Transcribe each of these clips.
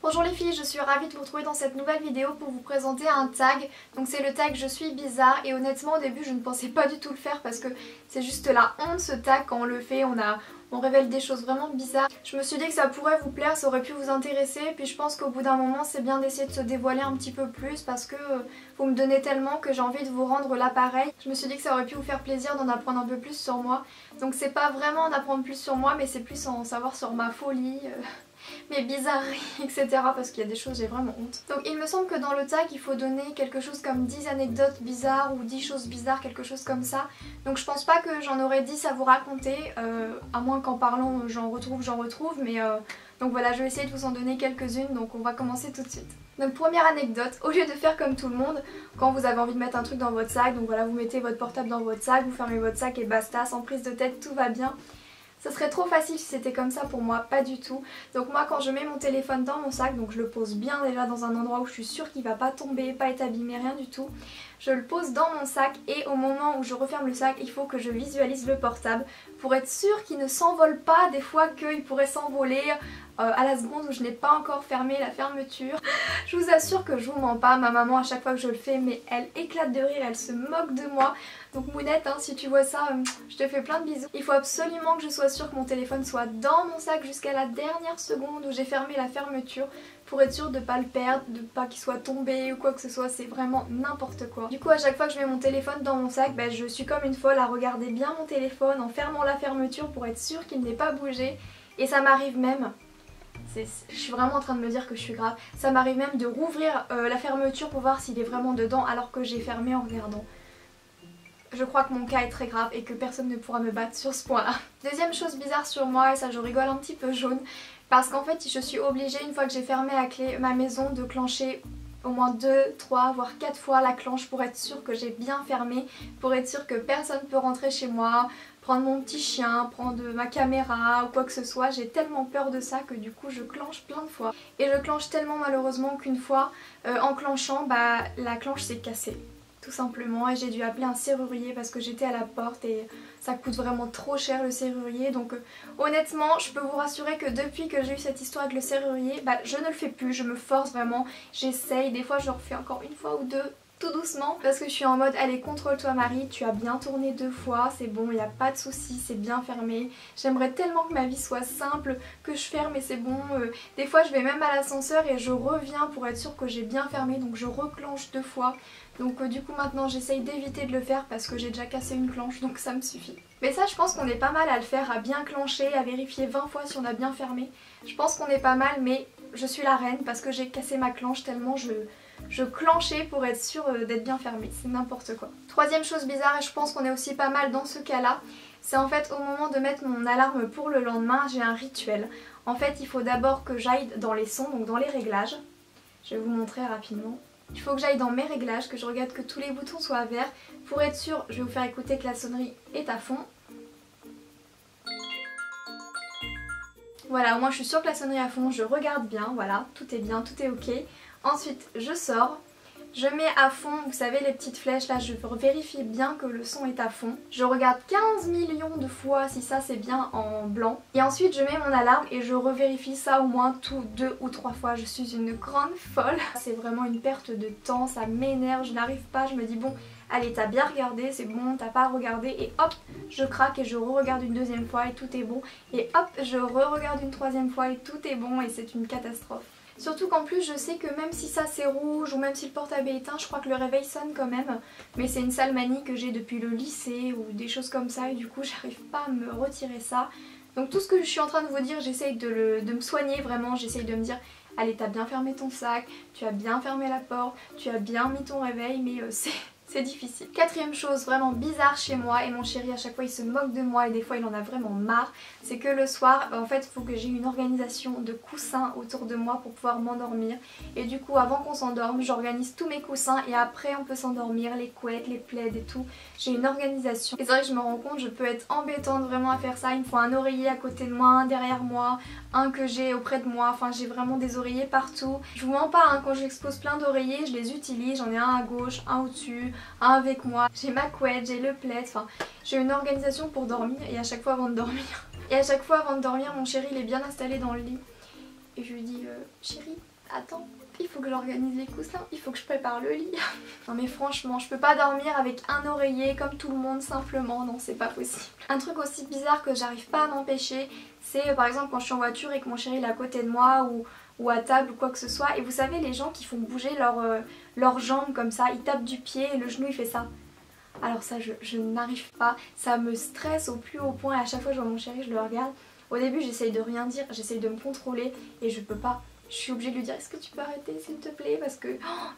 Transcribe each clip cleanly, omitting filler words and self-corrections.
Bonjour les filles, je suis ravie de vous retrouver dans cette nouvelle vidéo pour vous présenter un tag. Donc c'est le tag je suis bizarre et honnêtement au début je ne pensais pas du tout le faire parce que c'est juste la honte ce tag quand on le fait, on révèle des choses vraiment bizarres. Je me suis dit que ça pourrait vous plaire, ça aurait pu vous intéresser, puis je pense qu'au bout d'un moment c'est bien d'essayer de se dévoiler un petit peu plus parce que vous me donnez tellement que j'ai envie de vous rendre l'appareil. Je me suis dit que ça aurait pu vous faire plaisir d'en apprendre un peu plus sur moi. Donc c'est pas vraiment en apprendre plus sur moi mais c'est plus en savoir sur ma folie. Mes bizarreries, etc. parce qu'il y a des choses j'ai vraiment honte. Donc il me semble que dans le tag il faut donner quelque chose comme 10 anecdotes bizarres ou 10 choses bizarres, quelque chose comme ça. Donc je pense pas que j'en aurais 10 à vous raconter, à moins qu'en parlant j'en retrouve, mais donc voilà, je vais essayer de vous en donner quelques-unes, donc on va commencer tout de suite. Donc première anecdote, au lieu de faire comme tout le monde, quand vous avez envie de mettre un truc dans votre sac, donc voilà vous mettez votre portable dans votre sac, vous fermez votre sac et basta, sans prise de tête, tout va bien. Ça serait trop facile si c'était comme ça pour moi, pas du tout. Donc moi quand je mets mon téléphone dans mon sac, donc je le pose bien déjà dans un endroit où je suis sûre qu'il va pas tomber, pas être abîmé, rien du tout. Je le pose dans mon sac et au moment où je referme le sac, il faut que je visualise le portable pour être sûre qu'il ne s'envole pas, des fois qu'il pourrait s'envoler à la seconde où je n'ai pas encore fermé la fermeture. Je vous assure que je vous mens pas, ma maman à chaque fois que je le fais, mais elle éclate de rire, elle se moque de moi. Donc Mounette, hein, si tu vois ça, je te fais plein de bisous. Il faut absolument que je sois sûre que mon téléphone soit dans mon sac jusqu'à la dernière seconde où j'ai fermé la fermeture pour être sûre de ne pas le perdre, de pas qu'il soit tombé ou quoi que ce soit, c'est vraiment n'importe quoi. Du coup à chaque fois que je mets mon téléphone dans mon sac, je suis comme une folle à regarder bien mon téléphone en fermant la fermeture pour être sûre qu'il n'ait pas bougé. Et ça m'arrive même, je suis vraiment en train de me dire que je suis grave, ça m'arrive même de rouvrir la fermeture pour voir s'il est vraiment dedans alors que j'ai fermé en regardant. Je crois que mon cas est très grave et que personne ne pourra me battre sur ce point-là. Deuxième chose bizarre sur moi, et ça je rigole un petit peu jaune, parce qu'en fait je suis obligée une fois que j'ai fermé à clé ma maison de clencher au moins 2, 3 voire 4 fois la clenche pour être sûre que j'ai bien fermé, pour être sûre que personne ne peut rentrer chez moi, prendre mon petit chien, prendre ma caméra ou quoi que ce soit. J'ai tellement peur de ça que du coup je clenche plein de fois. Et je clenche tellement malheureusement qu'une fois en clenchant, la clenche s'est cassée. Tout simplement, et j'ai dû appeler un serrurier parce que j'étais à la porte et ça coûte vraiment trop cher le serrurier. Donc honnêtement je peux vous rassurer que depuis que j'ai eu cette histoire avec le serrurier, je ne le fais plus, je me force vraiment, j'essaye, des fois je le refais encore une fois ou deux tout doucement parce que je suis en mode allez contrôle-toi Marie, tu as bien tourné 2 fois, c'est bon, il n'y a pas de souci, c'est bien fermé. J'aimerais tellement que ma vie soit simple, que je ferme et c'est bon. Des fois je vais même à l'ascenseur et je reviens pour être sûre que j'ai bien fermé, donc je reclenche 2 fois. Donc du coup maintenant j'essaye d'éviter de le faire parce que j'ai déjà cassé une clenche, donc ça me suffit. Mais ça je pense qu'on est pas mal à le faire, à bien clencher, à vérifier 20 fois si on a bien fermé. Je pense qu'on est pas mal, mais je suis la reine parce que j'ai cassé ma clenche tellement je clenchais pour être sûre d'être bien fermée, c'est n'importe quoi. Troisième chose bizarre, et je pense qu'on est aussi pas mal dans ce cas-là, c'est en fait au moment de mettre mon alarme pour le lendemain, j'ai un rituel. En fait il faut d'abord que j'aille dans les sons, donc dans les réglages. Je vais vous montrer rapidement. Il faut que j'aille dans mes réglages, que je regarde que tous les boutons soient verts. Pour être sûre, je vais vous faire écouter que la sonnerie est à fond. Voilà, au moins je suis sûre que la sonnerie est à fond, je regarde bien, voilà, tout est bien, tout est ok. Ensuite, je sors, je mets à fond, vous savez les petites flèches là, je vérifie bien que le son est à fond. Je regarde 15 millions de fois si ça c'est bien en blanc. Et ensuite je mets mon alarme et je revérifie ça au moins 2 ou 3 fois. Je suis une grande folle. C'est vraiment une perte de temps, ça m'énerve, je n'arrive pas, je me dis bon, allez t'as bien regardé, c'est bon, t'as pas à regarder et hop, je craque et je re-regarde une deuxième fois et tout est bon. Et hop, je re-regarde une troisième fois et tout est bon et c'est une catastrophe. Surtout qu'en plus je sais que même si ça c'est rouge ou même si le portable est éteint, je crois que le réveil sonne quand même. Mais c'est une sale manie que j'ai depuis le lycée ou des choses comme ça et du coup j'arrive pas à me retirer ça. Donc tout ce que je suis en train de vous dire, j'essaye de me soigner vraiment, j'essaye de me dire allez t'as bien fermé ton sac, tu as bien fermé la porte, tu as bien mis ton réveil, mais c'est difficile. Quatrième chose vraiment bizarre chez moi, et mon chéri à chaque fois il se moque de moi et des fois il en a vraiment marre, c'est que le soir en fait il faut que j'ai une organisation de coussins autour de moi pour pouvoir m'endormir. Et du coup avant qu'on s'endorme j'organise tous mes coussins et après on peut s'endormir, les couettes, les plaids et tout. J'ai une organisation et c'est vrai que je me rends compte je peux être embêtante vraiment à faire ça. Il me faut un oreiller à côté de moi, un derrière moi, un que j'ai auprès de moi, enfin j'ai vraiment des oreillers partout. Je vous mens pas hein, quand j'expose plein d'oreillers je les utilise, j'en ai un à gauche, un au-dessus, un avec moi, j'ai ma couette, j'ai le plaid, enfin j'ai une organisation pour dormir et à chaque fois avant de dormir. Et à chaque fois avant de dormir mon chéri il est bien installé dans le lit et je lui dis chéri attends, il faut que j'organise les coussins, il faut que je prépare le lit. Non mais franchement, je peux pas dormir avec un oreiller comme tout le monde simplement, non c'est pas possible. Un truc aussi bizarre que j'arrive pas à m'empêcher, c'est par exemple quand je suis en voiture et que mon chéri est à côté de moi ou à table ou quoi que ce soit. Et vous savez les gens qui font bouger leurs jambes comme ça, ils tapent du pied et le genou il fait ça. Alors ça je n'arrive pas, ça me stresse au plus haut point et à chaque fois que je vois mon chéri je le regarde. Au début j'essaye de rien dire, j'essaye de me contrôler et je peux pas. Je suis obligée de lui dire est-ce que tu peux arrêter s'il te plaît parce que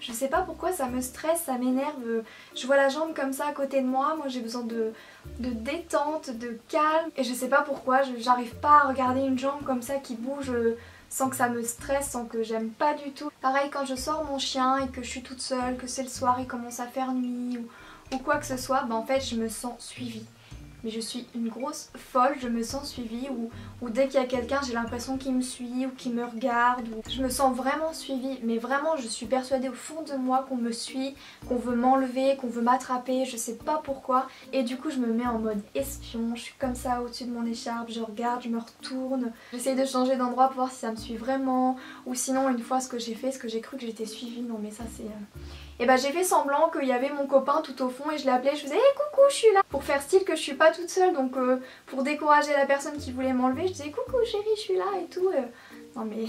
je sais pas pourquoi ça me stresse, ça m'énerve. Je vois la jambe comme ça à côté de moi, moi j'ai besoin de détente, de calme et je sais pas pourquoi, j'arrive pas à regarder une jambe comme ça qui bouge sans que ça me stresse, sans que j'aime pas du tout. Pareil quand je sors mon chien et que je suis toute seule, que c'est le soir, il commence à faire nuit ou quoi que ce soit, bah en fait je me sens suivie. Mais je suis une grosse folle, je me sens suivie ou dès qu'il y a quelqu'un j'ai l'impression qu'il me suit ou qu'il me regarde. Je me sens vraiment suivie, mais vraiment je suis persuadée au fond de moi qu'on me suit, qu'on veut m'enlever, qu'on veut m'attraper, je sais pas pourquoi. Et du coup je me mets en mode espion, je suis comme ça au-dessus de mon écharpe, je regarde, je me retourne. J'essaye de changer d'endroit pour voir si ça me suit vraiment. Ou sinon une fois ce que j'ai fait, ce que j'ai cru que j'étais suivie, non mais ça c'est... Et bah j'ai fait semblant qu'il y avait mon copain tout au fond et je l'appelais, je faisais hey, coucou je suis là pour faire style que je suis pas toute seule, donc pour décourager la personne qui voulait m'enlever je disais coucou chérie je suis là et tout. Non mais...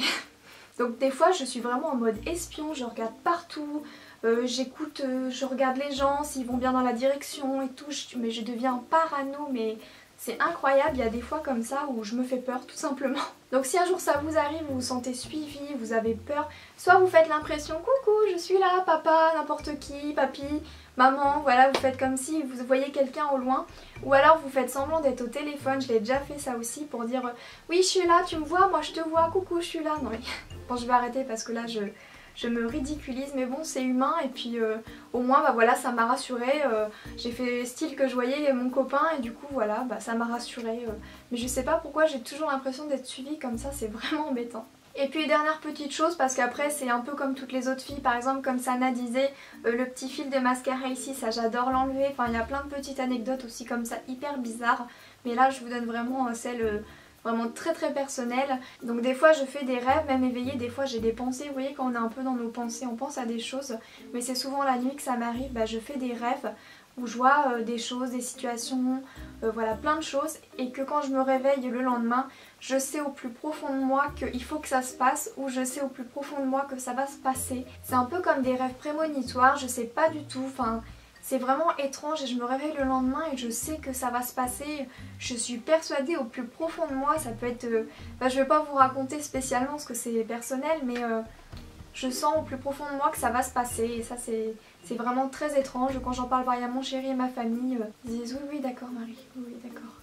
Donc des fois je suis vraiment en mode espion, je regarde partout, j'écoute, je regarde les gens s'ils vont bien dans la direction et tout, mais je deviens parano mais... C'est incroyable, il y a des fois comme ça où je me fais peur tout simplement. Donc si un jour ça vous arrive, vous vous sentez suivi, vous avez peur, soit vous faites l'impression coucou je suis là, papa, n'importe qui, papy, maman, voilà vous faites comme si vous voyez quelqu'un au loin. Ou alors vous faites semblant d'être au téléphone, je l'ai déjà fait ça aussi pour dire oui je suis là, tu me vois, moi je te vois, coucou je suis là. Non mais bon je vais arrêter parce que là je me ridiculise mais bon c'est humain et puis au moins bah voilà ça m'a rassurée, j'ai fait style que je voyais mon copain et du coup voilà bah ça m'a rassurée, mais je sais pas pourquoi j'ai toujours l'impression d'être suivie comme ça, c'est vraiment embêtant. Et puis dernière petite chose parce qu'après c'est un peu comme toutes les autres filles, par exemple comme Sana disait, le petit fil de mascara ici ça j'adore l'enlever, enfin il y a plein de petites anecdotes aussi comme ça hyper bizarres, mais là je vous donne vraiment celle... vraiment très personnel. Donc des fois je fais des rêves, même éveillés, des fois j'ai des pensées, vous voyez quand on est un peu dans nos pensées, on pense à des choses, mais c'est souvent la nuit que ça m'arrive, bah, je fais des rêves où je vois des choses, des situations, voilà plein de choses, et que quand je me réveille le lendemain, je sais au plus profond de moi qu'il faut que ça se passe, ou je sais au plus profond de moi que ça va se passer. C'est un peu comme des rêves prémonitoires, je sais pas du tout, enfin... C'est vraiment étrange et je me réveille le lendemain et je sais que ça va se passer. Je suis persuadée au plus profond de moi, ça peut être... je vais pas vous raconter spécialement parce que c'est personnel, mais je sens au plus profond de moi que ça va se passer. Et ça c'est vraiment très étrange. Quand j'en parle à mon chéri et ma famille, ils disent oui d'accord Marie, oui d'accord.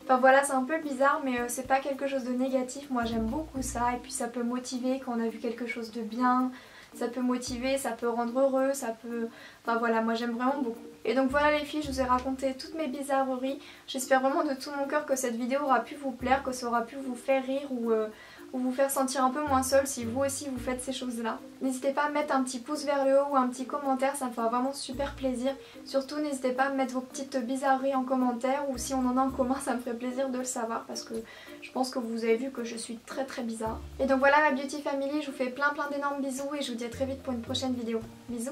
Enfin voilà c'est un peu bizarre mais c'est pas quelque chose de négatif, moi j'aime beaucoup ça et puis ça peut motiver quand on a vu quelque chose de bien. Ça peut motiver, ça peut rendre heureux, ça peut... Enfin voilà, moi j'aime vraiment beaucoup. Et donc voilà les filles, je vous ai raconté toutes mes bizarreries. J'espère vraiment de tout mon cœur que cette vidéo aura pu vous plaire, que ça aura pu vous faire rire ou vous faire sentir un peu moins seul si vous aussi vous faites ces choses-là. N'hésitez pas à mettre un petit pouce vers le haut ou un petit commentaire, ça me fera vraiment super plaisir. Surtout n'hésitez pas à mettre vos petites bizarreries en commentaire ou si on en a en commun, ça me ferait plaisir de le savoir parce que je pense que vous avez vu que je suis très bizarre. Et donc voilà ma beauty family, je vous fais plein d'énormes bisous et je vous dis à très vite pour une prochaine vidéo. Bisous!